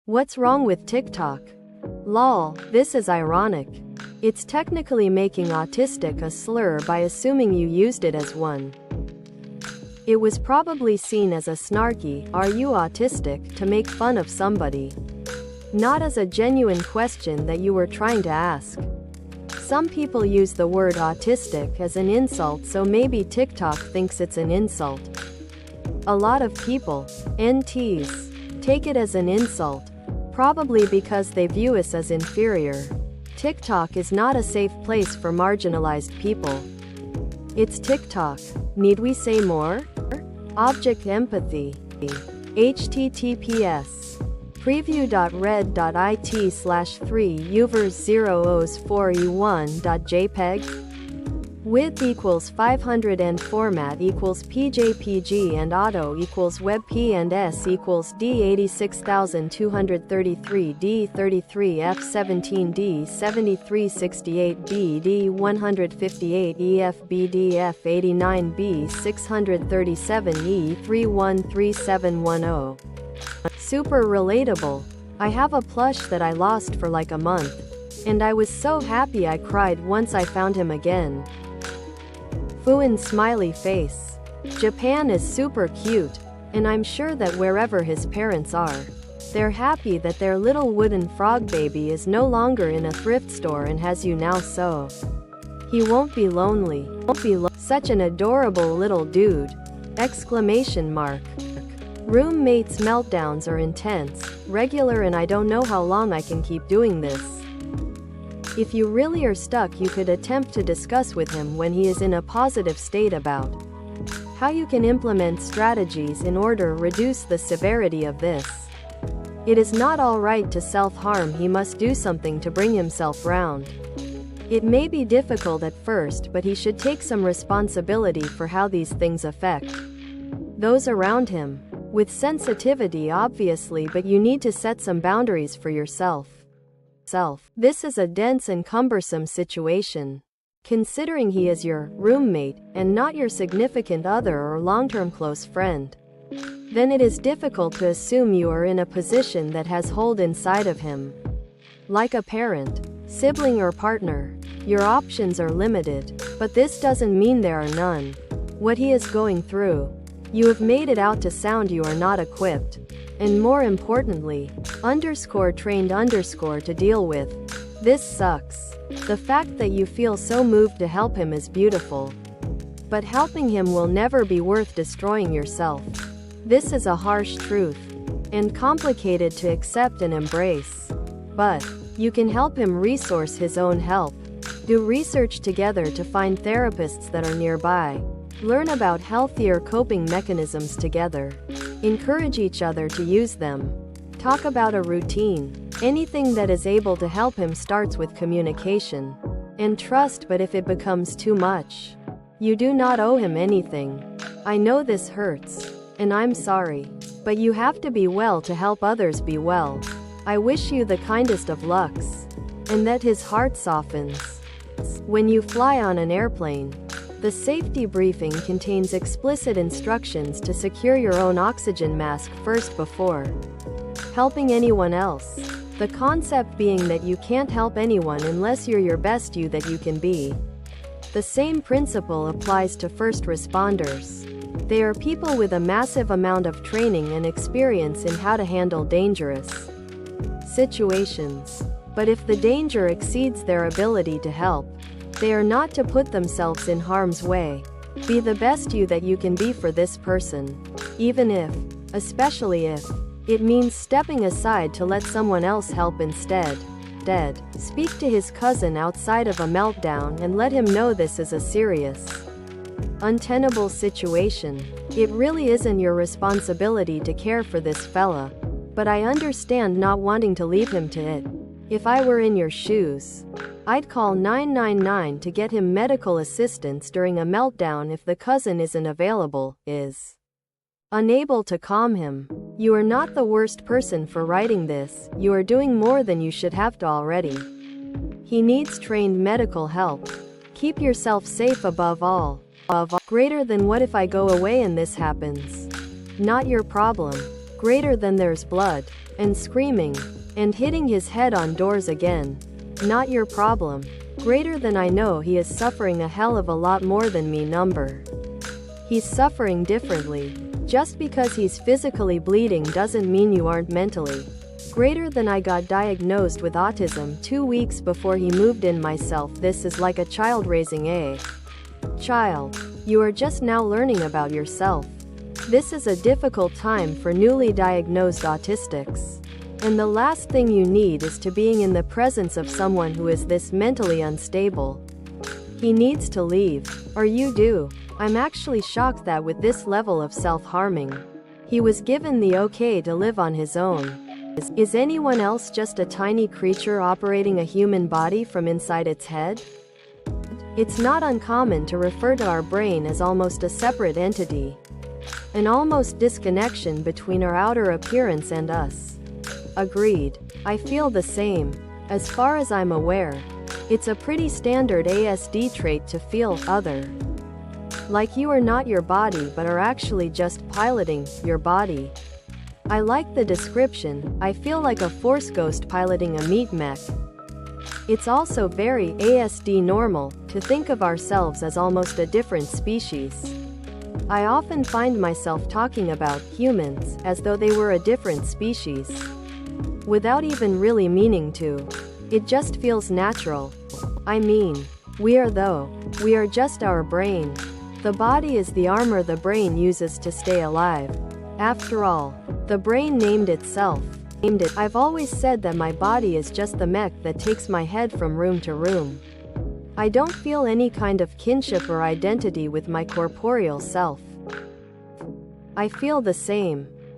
What's wrong with TikTok? Lol, this is ironic. It's technically making autistic a slur by assuming you used it as one. It was probably seen as a snarky, "Are you autistic?" to make fun of somebody. Not as a genuine question that you were trying to ask. Some people use the word autistic as an insult, so maybe TikTok thinks it's an insult. A lot of people, NTs, take it as an insult, probably because they view us as inferior. TikTok is not a safe place for marginalized people. It's TikTok. Need we say more? Object empathy. https preview.red.it/3uvers0os4e1.jpg width equals 500 and format equals pjpg and auto equals webp and s equals d86233 d33f17 d7368 bd158 efbdf89 b637 e313710. Super relatable. I have a plush that I lost for like a month, and I was so happy I cried once I found him again. Fuin smiley face. Japan is super cute, and I'm sure that wherever his parents are, they're happy that their little wooden frog baby is no longer in a thrift store and has you now, so he won't be lonely. Such an adorable little dude! Exclamation mark. Roommates' meltdowns are intense, regular, and I don't know how long I can keep doing this. If you really are stuck, you could attempt to discuss with him when he is in a positive state about how you can implement strategies in order to reduce the severity of this. It is not alright to self-harm, he must do something to bring himself round. It may be difficult at first, but he should take some responsibility for how these things affect those around him. With sensitivity obviously, but you need to set some boundaries for yourself. This is a dense and cumbersome situation. Considering he is your roommate, and not your significant other or long-term close friend, then it is difficult to assume you are in a position that has hold inside of him. Like a parent, sibling or partner, your options are limited, but this doesn't mean there are none. What he is going through, you have made it out to sound you are not equipped, and more importantly, _trained to deal with. This sucks. The fact that you feel so moved to help him is beautiful. But helping him will never be worth destroying yourself. This is a harsh truth, and complicated to accept and embrace. But you can help him resource his own help. Do research together to find therapists that are nearby. Learn about healthier coping mechanisms together. Encourage each other to use them. Talk about a routine. Anything that is able to help him starts with communication and trust, but if it becomes too much, you do not owe him anything. I know this hurts, and I'm sorry, but you have to be well to help others be well. I wish you the kindest of lucks, and that his heart softens. When you fly on an airplane, the safety briefing contains explicit instructions to secure your own oxygen mask first before helping anyone else. The concept being that you can't help anyone unless you're your best you that you can be. The same principle applies to first responders. They are people with a massive amount of training and experience in how to handle dangerous situations. But if the danger exceeds their ability to help, they are not to put themselves in harm's way. Be the best you that you can be for this person. Even if, especially if, it means stepping aside to let someone else help instead. Speak to his cousin outside of a meltdown and let him know this is a serious, untenable situation. It really isn't your responsibility to care for this fella, but I understand not wanting to leave him to it. If I were in your shoes, I'd call 999 to get him medical assistance during a meltdown if the cousin isn't available, is unable to calm him. You are not the worst person for writing this, you are doing more than you should have to already. He needs trained medical help. Keep yourself safe above all. Greater than what if I go away and this happens? Not your problem. greater than there's blood, and screaming, and hitting his head on doors again. Not your problem. Greater than I know he is suffering a hell of a lot more than me number. He's suffering differently. Just because he's physically bleeding doesn't mean you aren't mentally. Greater than I got diagnosed with autism 2 weeks before he moved in myself. This is like a child raising a child. You are just now learning about yourself. This is a difficult time for newly diagnosed autistics. And the last thing you need is to being in the presence of someone who is this mentally unstable. He needs to leave. Or you do. I'm actually shocked that with this level of self-harming, he was given the okay to live on his own. Is anyone else just a tiny creature operating a human body from inside its head? It's not uncommon to refer to our brain as almost a separate entity. An almost disconnection between our outer appearance and us. Agreed. I feel the same. As far as I'm aware, it's a pretty standard ASD trait to feel other. Like you are not your body but are actually just piloting your body. I like the description. I feel like a force ghost piloting a meat mech. It's also very ASD normal to think of ourselves as almost a different species. I often find myself talking about humans as though they were a different species, without even really meaning to. It just feels natural. I mean, we are just our brain. The body is the armor the brain uses to stay alive. After all, the brain named itself. I've always said that my body is just the mech that takes my head from room to room. I don't feel any kind of kinship or identity with my corporeal self. I feel the same.